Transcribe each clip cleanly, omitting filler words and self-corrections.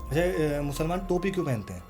अच्छा, मुसलमान टोपी क्यों पहनते हैं?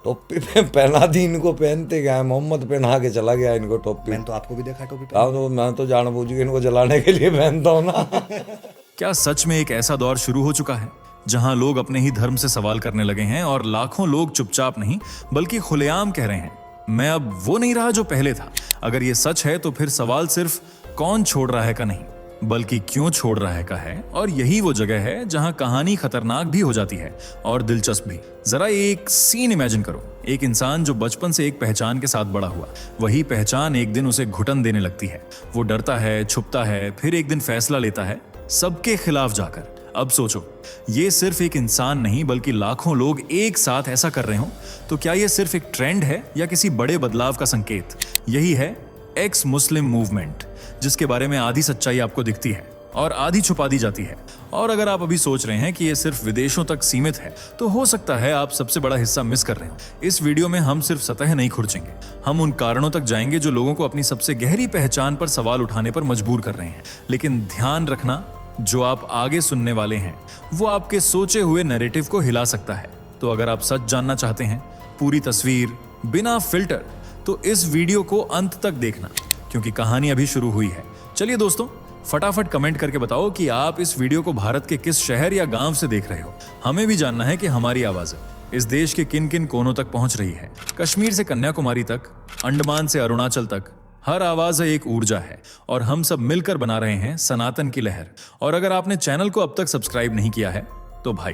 टोपी पे पहना दी इनको, पहनते गए। मोहम्मद पहना के चला गया इनको टोपी। मैंने तो आपको भी देखा है टोपी हाँ, पहनते। तो मैं तो जानबूझ के इनको जलाने के लिए पहनता हूँ ना। क्या सच में एक ऐसा दौर शुरू हो चुका है जहां लोग अपने ही धर्म से सवाल करने लगे हैं और लाखों लोग चुपचाप नहीं बल्कि खुलेआम कह रहे हैं, मैं अब वो नहीं रहा जो पहले था। अगर ये सच है तो फिर सवाल सिर्फ कौन छोड़ रहा है का नहीं बल्कि क्यों छोड़ रहा है का है। और यही वो जगह है जहां कहानी खतरनाक भी हो जाती है और दिलचस्प भी। जरा एक सीन इमेजिन करो, एक इंसान जो बचपन से एक पहचान के साथ बड़ा हुआ, वही पहचान एक दिन उसे घुटन देने लगती है। वो डरता है, छुपता है, फिर एक दिन फैसला लेता है सबके खिलाफ जाकर। अब सोचो, ये सिर्फ एक इंसान नहीं बल्कि लाखों लोग एक साथ ऐसा कर रहे हो तो क्या ये सिर्फ एक ट्रेंड है या किसी बड़े बदलाव का संकेत? यही है एक्स मुस्लिम मूवमेंट, जिसके बारे में आधी सच्चाई आपको दिखती है और आधी छुपा दी जाती है। और अगर आप अभी सोच रहे हैं कि ये सिर्फ विदेशों तक सीमित है तो हो सकता है आप सबसे बड़ा हिस्सा मिस कर रहे हो। इस वीडियो में हम सिर्फ सतह नहीं खुरचेंगे, हम उन कारणों तक जाएंगे जो लोगों को अपनी सबसे गहरी पहचान पर सवाल उठाने पर मजबूर कर रहे हैं। लेकिन ध्यान रखना, जो आप आगे सुनने वाले हैं वो आपके सोचे हुए नैरेटिव को हिला सकता है। तो अगर आप सच जानना चाहते हैं, पूरी तस्वीर बिना फिल्टर, तो इस वीडियो को अंत तक देखना, क्योंकि कहानी अभी शुरू हुई है। चलिए दोस्तों, फटाफट कमेंट करके बताओ कि आप इस वीडियो को भारत के किस शहर या गांव से देख रहे हो। हमें भी जानना है कि हमारी आवाजें इस देश के किन किन कोनों तक पहुंच रही है। कश्मीर से कन्याकुमारी तक, अंडमान से अरुणाचल तक, हर आवाज एक ऊर्जा है और हम सब मिलकर बना रहे हैं सनातन की लहर। और अगर आपने चैनल को अब तक सब्सक्राइब नहीं किया है तो भाई,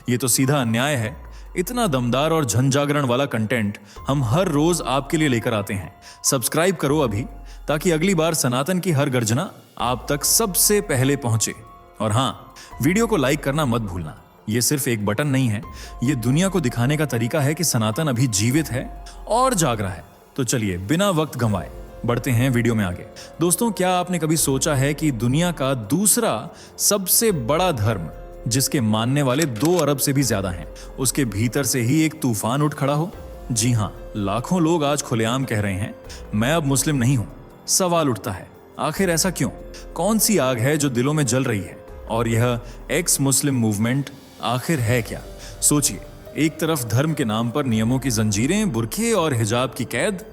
ये तो सीधा अन्याय है। इतना दमदार और जनजागरण वाला कंटेंट हम हर रोज आपके लिए लेकर आते हैं। सब्सक्राइब करो अभी, ताकि अगली बार सनातन की हर गर्जना आप तक सबसे पहले पहुंचे। और हाँ, वीडियो को लाइक करना मत भूलना। ये सिर्फ एक बटन नहीं है, ये दुनिया को दिखाने का तरीका है कि सनातन अभी जीवित है और जाग रहा है। तो चलिए बिना वक्त गंवाए बढ़ते हैं वीडियो में आगे। दोस्तों, क्या आपने कभी सोचा है कि दुनिया का दूसरा सबसे बड़ा धर्म, जिसके मानने वाले 2 अरब से भी ज्यादा हैं, उसके भीतर से ही एक तूफान उठ खड़ा हो? जी हाँ, लाखों लोग आज खुलेआम कह रहे हैं, मैं अब मुस्लिम नहीं हूं। सवाल उठता है, आखिर ऐसा क्यों? कौन सी आग है जो दिलों में जल रही है? और यह एक्स मुस्लिम मूवमेंट आखिर है क्या? सोचिए, एक तरफ धर्म के नाम पर नियमों की जंजीरें, बुर्के और हिजाब की कैद,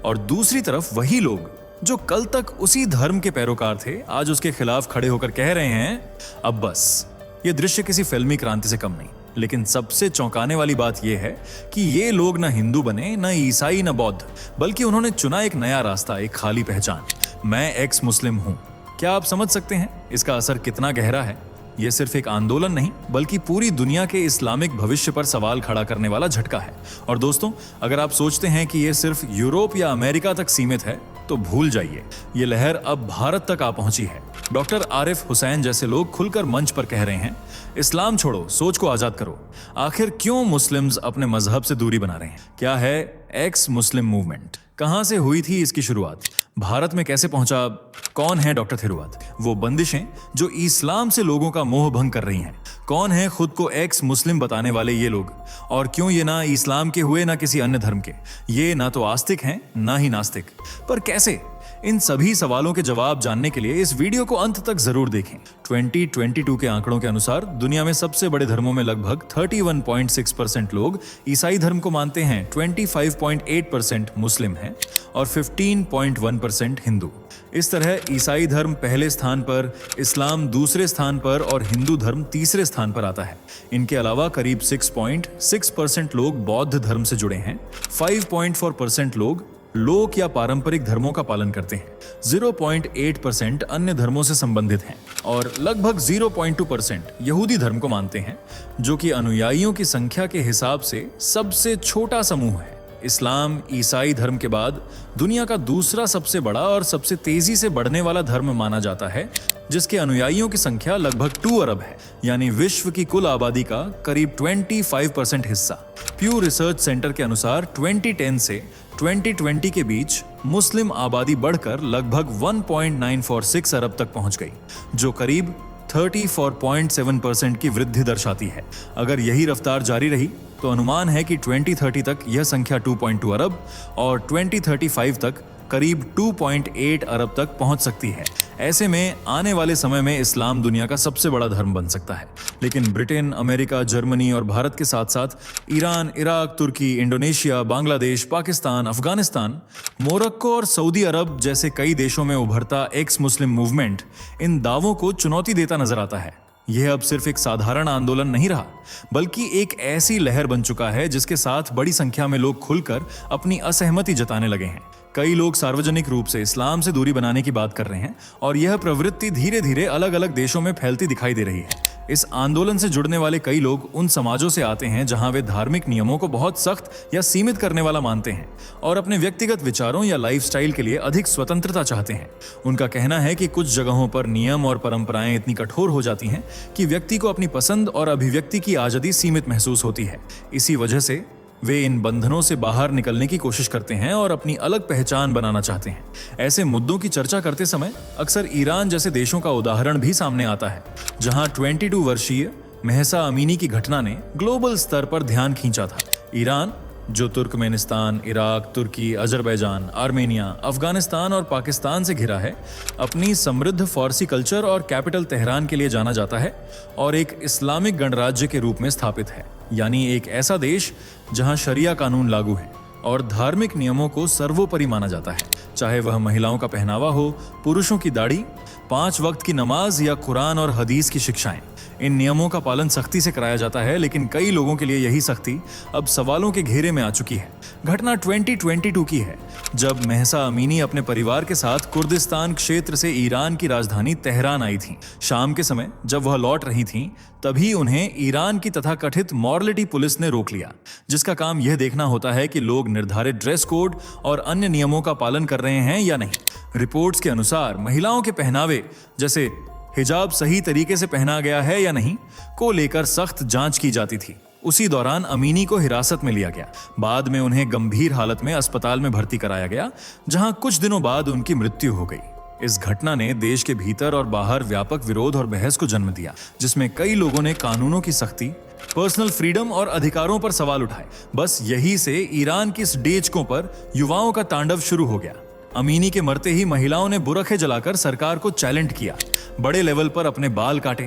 और दूसरी तरफ वही लोग जो कल तक उसी धर्म के पैरोकार थे, आज उसके खिलाफ खड़े होकर कह रहे हैं अब बस। ये दृश्य किसी फिल्मी क्रांति से कम नहीं। लेकिन सबसे चौंकाने वाली बात यह है कि ये लोग न हिंदू बने, न ईसाई, न बौद्ध, बल्कि उन्होंने चुना एक नया रास्ता, एक खाली पहचान। मैं एक्स मुस्लिम हूं। क्या आप समझ सकते हैं इसका असर कितना गहरा है? यह सिर्फ एक आंदोलन नहीं बल्कि पूरी दुनिया के इस्लामिक भविष्य पर सवाल खड़ा करने वाला झटका है। और दोस्तों, अगर आप सोचते हैं कि यह सिर्फ यूरोप या अमेरिका तक सीमित है तो भूल जाइए, ये लहर अब भारत तक आ पहुंची है। डॉक्टर आरिफ हुसैन जैसे लोग खुलकर मंच पर कह रहे हैं, इस्लाम छोड़ो, सोच को आजाद करो। आखिर क्यों मुस्लिम्स अपने मजहब से दूरी बना रहे हैं? क्या है एक्स मुस्लिम मूवमेंट? कहां से हुई थी इसकी शुरुआत? भारत में कैसे पहुंचा? कौन है डॉक्टर थिरुवत? वो बंदिशें जो इस्लाम से लोगों का मोह भंग कर रही हैं। कौन है खुद को एक्स मुस्लिम बताने वाले ये लोग? और क्यों ये ना इस्लाम के हुए ना किसी अन्य धर्म के? ये ना तो आस्तिक हैं ना ही नास्तिक, पर कैसे? इन सभी सवालों के जवाब जानने के लिए इस वीडियो को अंत तक जरूर देखें। 2022 के आंकड़ों के अनुसार दुनिया में सबसे बड़े धर्मों में लगभग 31.6% लोग ईसाई धर्म को मानते हैं, 25.8% मुस्लिम हैं और 15.1% हिंदू। इस तरह ईसाई धर्म पहले स्थान पर, इस्लाम दूसरे स्थान पर और हिंदू धर्म तीसरे स्थान पर आता है। इनके अलावा करीब 6.6% लोग बौद्ध धर्म से जुड़े हैं, 5.4% लोक या पारंपरिक धर्मों का पालन करते हैं, 0.8% अन्य धर्मों से संबंधित हैं और लगभग 0.2% यहूदी धर्म को मानते हैं, जो कि अनुयायियों की संख्या के हिसाब से सबसे छोटा समूह है। इस्लाम ईसाई धर्म के बाद दुनिया का दूसरा सबसे बड़ा और सबसे तेजी से बढ़ने वाला धर्म माना जाता है, जिसके अनुयायियों की संख्या लगभग 2 अरब है, यानी विश्व की कुल आबादी का करीब 25% हिस्सा। प्यू रिसर्च सेंटर के अनुसार 2010 से 2020 के बीच मुस्लिम आबादी बढ़कर लगभग 1.946 अरब तक पहुंच गई, जो करीब 34.7% की वृद्धि दर्शाती है। अगर यही रफ्तार जारी रही तो अनुमान है कि 2030 तक यह संख्या 2.2 अरब और 2035 तक करीब 2.8 अरब तक पहुंच सकती है। ऐसे में आने वाले समय में इस्लाम दुनिया का सबसे बड़ा धर्म बन सकता है। लेकिन ब्रिटेन, अमेरिका, जर्मनी और भारत के साथ साथ ईरान, इराक, तुर्की, इंडोनेशिया, बांग्लादेश, पाकिस्तान, अफगानिस्तान, मोरक्को और सऊदी अरब जैसे कई देशों में उभरता एक्स मुस्लिम मूवमेंट इन दावों को चुनौती देता नजर आता है। यह अब सिर्फ एक साधारण आंदोलन नहीं रहा, बल्कि एक ऐसी लहर बन चुका है जिसके साथ बड़ी संख्या में लोग खुलकर अपनी असहमति जताने लगे हैं। कई लोग सार्वजनिक रूप से इस्लाम से दूरी बनाने की बात कर रहे हैं और यह प्रवृत्ति धीरे धीरे अलग अलग देशों में फैलती दिखाई दे रही है। इस आंदोलन से जुड़ने वाले कई लोग उन समाजों से आते हैं जहां वे धार्मिक नियमों को बहुत सख्त या सीमित करने वाला मानते हैं और अपने व्यक्तिगत विचारों या लाइफस्टाइल के लिए अधिक स्वतंत्रता चाहते हैं। उनका कहना है कि कुछ जगहों पर नियम और परंपराएं इतनी कठोर हो जाती हैं कि व्यक्ति को अपनी पसंद और अभिव्यक्ति की आजादी सीमित महसूस होती है। इसी वजह से वे इन बंधनों से बाहर निकलने की कोशिश करते हैं और अपनी अलग पहचान बनाना चाहते हैं। ऐसे मुद्दों की चर्चा करते समय अक्सर ईरान जैसे देशों का उदाहरण भी सामने आता है, जहां 22 वर्षीय महसा अमीनी की घटना ने ग्लोबल स्तर पर ध्यान खींचा था। ईरान, जो तुर्कमेनिस्तान, इराक, तुर्की, अजरबैजान, आर्मेनिया, अफगानिस्तान और पाकिस्तान से घिरा है, अपनी समृद्ध फारसी कल्चर और कैपिटल तेहरान के लिए जाना जाता है और एक इस्लामिक गणराज्य के रूप में स्थापित है, यानी एक ऐसा देश जहां शरिया कानून लागू है और धार्मिक नियमों को सर्वोपरि माना जाता है, चाहे वह महिलाओं का पहनावा हो, पुरुषों की दाढ़ी, 5 वक्त की नमाज या कुरान और हदीस की शिक्षाएं। इन नियमों का पालन सख्ती से कराया जाता है, लेकिन कई लोगों के लिए यही सख्ती अब सवालों के घेरे में आ चुकी है। घटना 2022 की है, जब महसा अमीनी अपने परिवार के साथ कुर्दिस्तान क्षेत्र से ईरान की राजधानी तेहरान आई थीं। शाम के समय जब वह लौट रही थीं, तभी उन्हें ईरान की तथाकथित मॉरलिटी पुलिस ने रोक लिया, जिसका काम यह देखना होता है कि लोग निर्धारित ड्रेस कोड और अन्य नियमों का पालन कर रहे हैं या नहीं। रिपोर्ट्स के अनुसार महिलाओं के पहनावे, जैसे हिजाब सही तरीके से पहना गया है या नहीं, को लेकर सख्त जांच की जाती थी। उसी दौरान अमीनी को हिरासत में लिया गया। बाद में उन्हें गंभीर हालत में अस्पताल में भर्ती कराया गया, जहां कुछ दिनों बाद उनकी मृत्यु हो गई। इस घटना ने देश के भीतर और बाहर व्यापक विरोध और बहस को जन्म दिया, जिसमें कई लोगों ने कानूनों की सख्ती, पर्सनल फ्रीडम और अधिकारों पर सवाल उठाए। बस यही से ईरान की इस डेचकों पर युवाओं का तांडव शुरू हो गया। अमीनी के मरते ही महिलाओं ने बुरखे जलाकर सरकार को चैलेंज किया, बड़े लेवल पर अपने बाल काटे,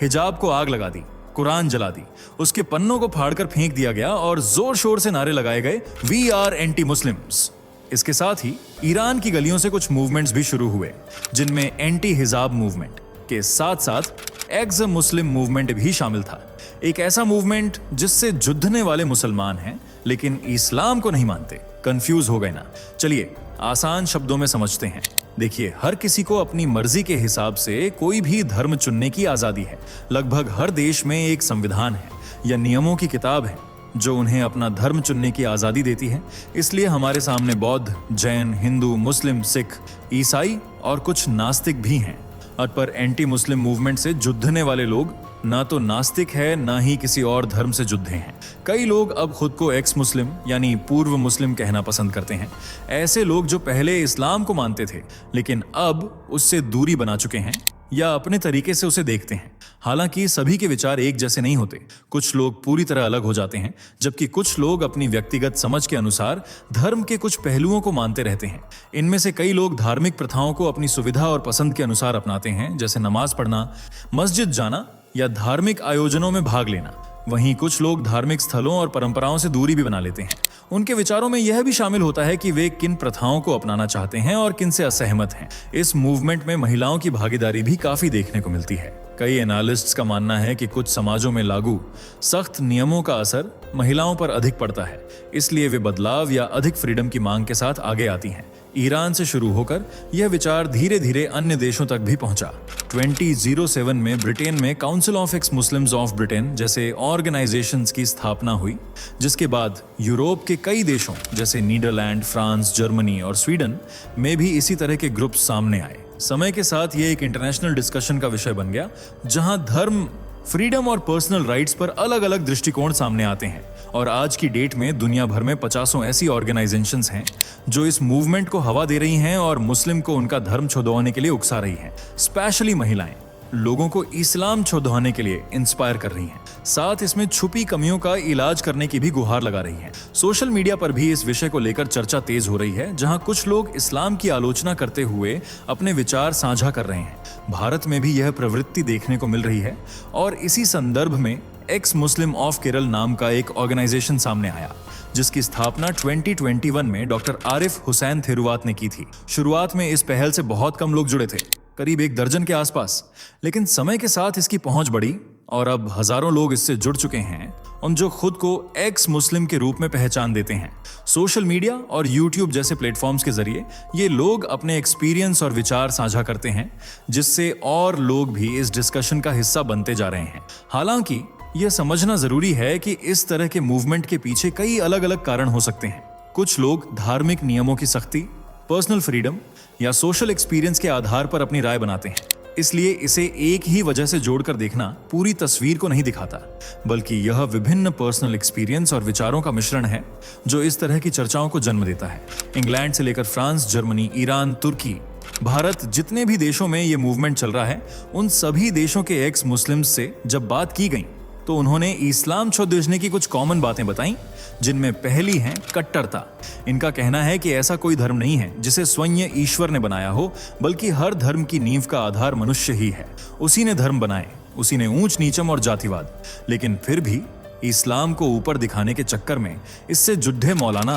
हिजाब को आग लगा दी, कुरान जला दी, उसके पन्नों को फाड़कर फेंक दिया गया और जोर शोर से नारे लगाए गए, वी आर एंटी मुस्लिम्स। इसके साथ ही ईरान की गलियों से कुछ मूवमेंट्स भी शुरू हुए, जिनमें एंटी हिजाब मूवमेंट के साथ साथ एक्स मुस्लिम मूवमेंट भी शामिल था। एक ऐसा मूवमेंट जिससे जुद्धने वाले मुसलमान हैं लेकिन इस्लाम को नहीं मानते। कंफ्यूज हो गए ना? चलिए आसान शब्दों में समझते हैं। देखिए, हर किसी को अपनी मर्जी के हिसाब से कोई भी धर्म चुनने की आजादी है। लगभग हर देश में एक संविधान है या नियमों की किताब है जो उन्हें अपना धर्म चुनने की आजादी देती है। इसलिए हमारे सामने बौद्ध, जैन, हिंदू, मुस्लिम, सिख, ईसाई और कुछ नास्तिक भी हैं। पर एंटी मुस्लिम मूवमेंट से जुद्धने वाले लोग ना तो नास्तिक है, ना ही किसी और धर्म से जुद्धे हैं। कई लोग अब खुद को एक्स मुस्लिम यानी पूर्व मुस्लिम कहना पसंद करते हैं। ऐसे लोग जो पहले इस्लाम को मानते थे लेकिन अब उससे दूरी बना चुके हैं या अपने तरीके से उसे देखते हैं। हालांकि सभी के विचार एक जैसे नहीं होते। कुछ लोग पूरी तरह अलग हो जाते हैं, जबकि कुछ लोग अपनी व्यक्तिगत समझ के अनुसार धर्म के कुछ पहलुओं को मानते रहते हैं। इनमें से कई लोग धार्मिक प्रथाओं को अपनी सुविधा और पसंद के अनुसार अपनाते हैं, जैसे नमाज पढ़ना, मस्जिद जाना या धार्मिक आयोजनों में भाग लेना। वहीं कुछ लोग धार्मिक स्थलों और परंपराओं से दूरी भी बना लेते हैं। उनके विचारों में यह भी शामिल होता है कि वे किन प्रथाओं को अपनाना चाहते हैं और किन से असहमत हैं। इस मूवमेंट में महिलाओं की भागीदारी भी काफी देखने को मिलती है। कई एनालिस्ट्स का मानना है कि कुछ समाजों में लागू सख्त नियमों का असर महिलाओं पर अधिक पड़ता है, इसलिए वे बदलाव या अधिक फ्रीडम की मांग के साथ आगे आती हैं। ईरान से शुरू होकर यह विचार धीरे धीरे अन्य देशों तक भी पहुंचा। 2007 में ब्रिटेन में council of x Muslims of Britain जैसे ऑर्गेनाइजेशंस की स्थापना हुई, जिसके बाद यूरोप के कई देशों जैसे नीदरलैंड, फ्रांस, जर्मनी और स्वीडन में भी इसी तरह के ग्रुप सामने आए। समय के साथ ये एक इंटरनेशनल डिस्कशन का विषय बन गया, जहां धर्म, फ्रीडम और पर्सनल राइट्स पर अलग अलग दृष्टिकोण सामने आते हैं। और आज की डेट में दुनिया भर में 50 ऐसी ऑर्गेनाइजेशंस हैं जो इस मूवमेंट को हवा दे रही हैं और मुस्लिम को उनका धर्म छुड़वाने के लिए उकसा रही हैं, स्पेशली महिलाएं। लोगों को इस्लाम छोड़वाने के लिए इंस्पायर कर रही हैं। साथ इसमें छुपी कमियों का इलाज करने की भी गुहार लगा रही हैं। सोशल मीडिया पर भी इस विषय को लेकर चर्चा तेज हो रही है, जहां कुछ लोग इस्लाम की आलोचना करते हुए अपने विचार साझा कर रहे हैं। भारत में भी यह प्रवृत्ति देखने को मिल रही है और इसी संदर्भ में एक्स मुस्लिम ऑफ केरल नाम का एक ऑर्गेनाइजेशन सामने आया, जिसकी स्थापना 2021 में डॉक्टर आरिफ हुसैन थिरुवात ने की थी। शुरुआत में इस पहल से बहुत कम लोग जुड़े थे, करीब 1 दर्जन के आसपास, लेकिन समय के साथ इसकी पहुंच बढ़ी और अब हजारों लोग इससे जुड़ चुके हैं, उन जो खुद को एक्स मुस्लिम के रूप में पहचान देते हैं। सोशल मीडिया और यूट्यूब जैसे प्लेटफॉर्म्स के जरिए ये लोग अपने एक्सपीरियंस और विचार साझा करते हैं, जिससे और लोग भी इस डिस्कशन का हिस्सा बनते जा रहे हैं। हालांकि यह समझना जरूरी है कि इस तरह के मूवमेंट के पीछे कई अलग अलग कारण हो सकते हैं। कुछ लोग धार्मिक नियमों की सख्ती, पर्सनल फ्रीडम या सोशल एक्सपीरियंस के आधार पर अपनी राय बनाते हैं, इसलिए इसे एक ही वजह से जोड़कर देखना पूरी तस्वीर को नहीं दिखाता, बल्कि यह विभिन्न पर्सनल एक्सपीरियंस और विचारों का मिश्रण है जो इस तरह की चर्चाओं को जन्म देता है। इंग्लैंड से लेकर फ्रांस, जर्मनी, ईरान, तुर्की, भारत, जितने भी देशों में ये मूवमेंट चल रहा है, उन सभी देशों के एक्स मुस्लिम्स से जब बात की गई तो उन्होंने इस्लाम छोड़ने की कुछ कॉमन बातें बताई, जिनमें पहली है कट्टरता। इनका कहना है कि ऐसा कोई धर्म नहीं है जिसे स्वयं ईश्वर ने बनाया हो, बल्कि हर धर्म की नींव का आधार मनुष्य ही है। उसी ने धर्म बनाए, उसी ने ऊंच नीचम और जातिवाद, लेकिन फिर भी इस्लाम को ऊपर दिखाने के चक्कर में इससे जुड्ढे मौलाना,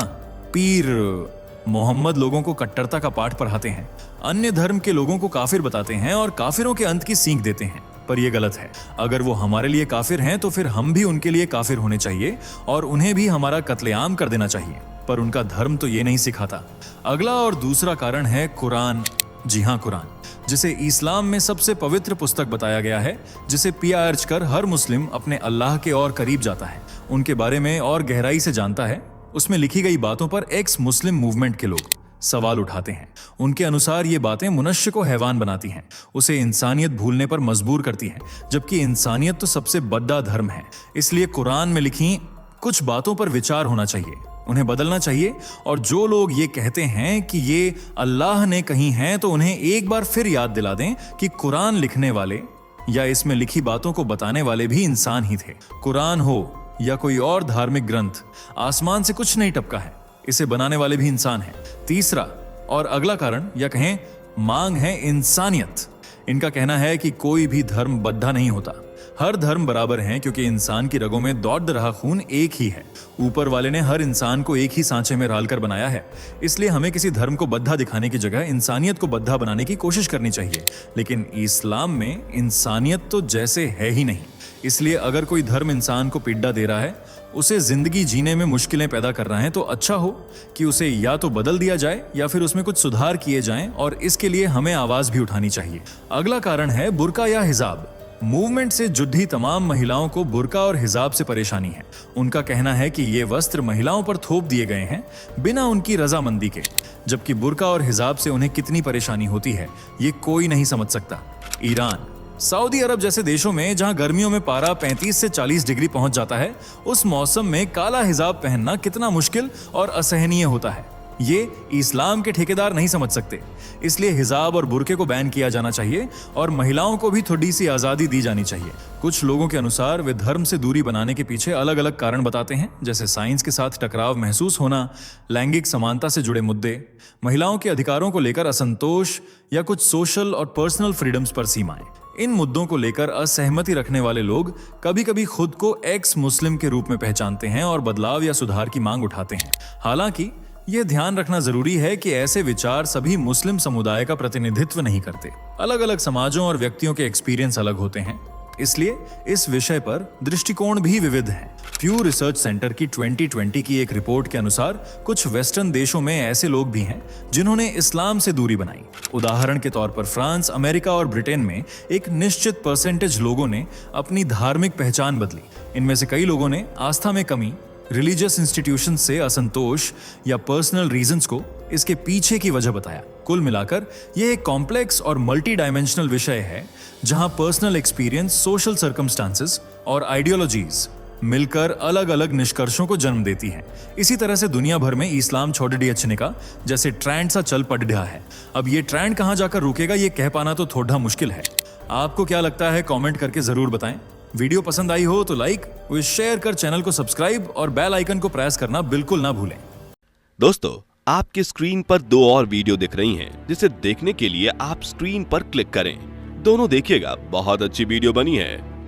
पीर, मोहम्मद लोगों को कट्टरता का पाठ पढ़ाते हैं, अन्य धर्म के लोगों को काफिर बताते हैं और काफिरों के अंत की सीख देते हैं। पर यह गलत है। अगर वो हमारे लिए काफिर हैं तो फिर हम भी उनके लिए काफिर होने चाहिए और उन्हें भी हमारा कत्लेआम कर देना चाहिए, पर उनका धर्म तो ये नहीं सिखाता। अगला और दूसरा कारण है कुरान। जी हाँ, कुरान, जिसे इस्लाम में सबसे पवित्र पुस्तक बताया गया है, जिसे पिया अर्ज कर हर मुस्लिम अपने अल्लाह के और करीब जाता है, उनके बारे में और गहराई से जानता है। उसमें लिखी गई बातों पर एक्स मुस्लिम मूवमेंट के लोग सवाल उठाते हैं। उनके अनुसार ये बातें मनुष्य को हैवान बनाती हैं, उसे इंसानियत भूलने पर मजबूर करती हैं, जबकि इंसानियत तो सबसे बड़ा धर्म है। इसलिए कुरान में लिखी कुछ बातों पर विचार होना चाहिए, उन्हें बदलना चाहिए। और जो लोग ये कहते हैं कि ये अल्लाह ने कही हैं, तो उन्हें एक बार फिर याद दिला दें कि कुरान लिखने वाले या इसमें लिखी बातों को बताने वाले भी इंसान ही थे। कुरान हो या कोई और धार्मिक ग्रंथ, आसमान से कुछ नहीं टपका है, इसे बनाने वाले भी इंसान हैं। तीसरा और अगला कारण या कहें मांग है इंसानियत। इनका कहना है कि कोई भी धर्म बद्धा नहीं होता, हर धर्म बराबर हैं, क्योंकि इंसान की रगों में दौड़ रहा खून एक ही है। ऊपर वाले ने हर इंसान को एक ही सांचे में डालकर बनाया है, इसलिए हमें किसी धर्म को बद्धा दिखाने की जगह इंसानियत को बद्धा बनाने की कोशिश करनी चाहिए। लेकिन इस्लाम में इंसानियत तो जैसे है ही नहीं, इसलिए अगर कोई धर्म इंसान को पीड़ा दे रहा है, उसे जिंदगी जीने में मुश्किलें पैदा कर रहा है, तो अच्छा हो कि उसे या तो बदल दिया जाए या फिर उसमें कुछ सुधार किए जाएं, और इसके लिए हमें आवाज भी उठानी चाहिए। अगला कारण है बुर्का या हिजाब। मूवमेंट से जुड़ी तमाम महिलाओं को बुर्का और हिजाब से परेशानी है। उनका कहना है कि ये वस्त्र महिलाओं पर थोप दिए गए हैं बिना उनकी रजामंदी के, जबकि बुर्का और हिजाब से उन्हें कितनी परेशानी होती है ये कोई नहीं समझ सकता। ईरान, सऊदी अरब जैसे देशों में जहां गर्मियों में पारा 35 से 40 डिग्री पहुंच जाता है, उस मौसम में काला हिजाब पहनना कितना मुश्किल और असहनीय होता है, ये इस्लाम के ठेकेदार नहीं समझ सकते। इसलिए हिजाब और बुर्के को बैन किया जाना चाहिए और महिलाओं को भी थोड़ी सी आज़ादी दी जानी चाहिए। कुछ लोगों के अनुसार वे धर्म से दूरी बनाने के पीछे अलग अलग कारण बताते हैं, जैसे साइंस के साथ टकराव महसूस होना, लैंगिक समानता से जुड़े मुद्दे, महिलाओं के अधिकारों को लेकर असंतोष या कुछ सोशल और पर्सनल फ्रीडम्स पर सीमाएं। इन मुद्दों को लेकर असहमति रखने वाले लोग कभी कभी खुद को एक्स मुस्लिम के रूप में पहचानते हैं और बदलाव या सुधार की मांग उठाते हैं। हालांकि यह ध्यान रखना जरूरी है कि ऐसे विचार सभी मुस्लिम समुदाय का प्रतिनिधित्व नहीं करते। अलग अलग समाजों और व्यक्तियों के एक्सपीरियंस अलग होते हैं, इसलिए इस विषय पर दृष्टिकोण भी विविध हैं। प्यू रिसर्च सेंटर की 2020 की एक रिपोर्ट के अनुसार कुछ वेस्टर्न देशों में ऐसे लोग भी हैं जिन्होंने इस्लाम से दूरी बनाई। उदाहरण के तौर पर फ्रांस, अमेरिका और ब्रिटेन में एक निश्चित परसेंटेज लोगों ने अपनी धार्मिक पहचान बदली। इनमें से कई लोगों ने आस्था में कमी, रिलीजियस इंस्टीट्यूशन से असंतोष या पर्सनल रीजंस को इसके पीछे की वजह बताया। कुल मिलाकर यह एक कॉम्प्लेक्स और मल्टी डायमेंशनल विषय है, जहां पर्सनल एक्सपीरियंस, सोशल सर्कमस्टांसेस और आइडियोलॉजीज मिलकर अलग अलग निष्कर्षों को जन्म देती हैं। इसी तरह से दुनिया भर में इस्लाम छोड़ने का जैसे ट्रेंड सा चल पड़ रहा है। अब ये ट्रेंड कहां जाकर रुकेगा ये कह पाना तो थोड़ा मुश्किल है। आपको क्या लगता है कमेंट करके जरूर बताएं। वीडियो पसंद आई हो तो लाइक, शेयर कर चैनल को सब्सक्राइब और बेल आइकन को प्रेस करना बिल्कुल ना भूलें। दोस्तों, आपकी स्क्रीन पर 2 और वीडियो दिख रही हैं, जिसे देखने के लिए आप स्क्रीन पर क्लिक करें। दोनों देखिएगा, बहुत अच्छी वीडियो बनी है।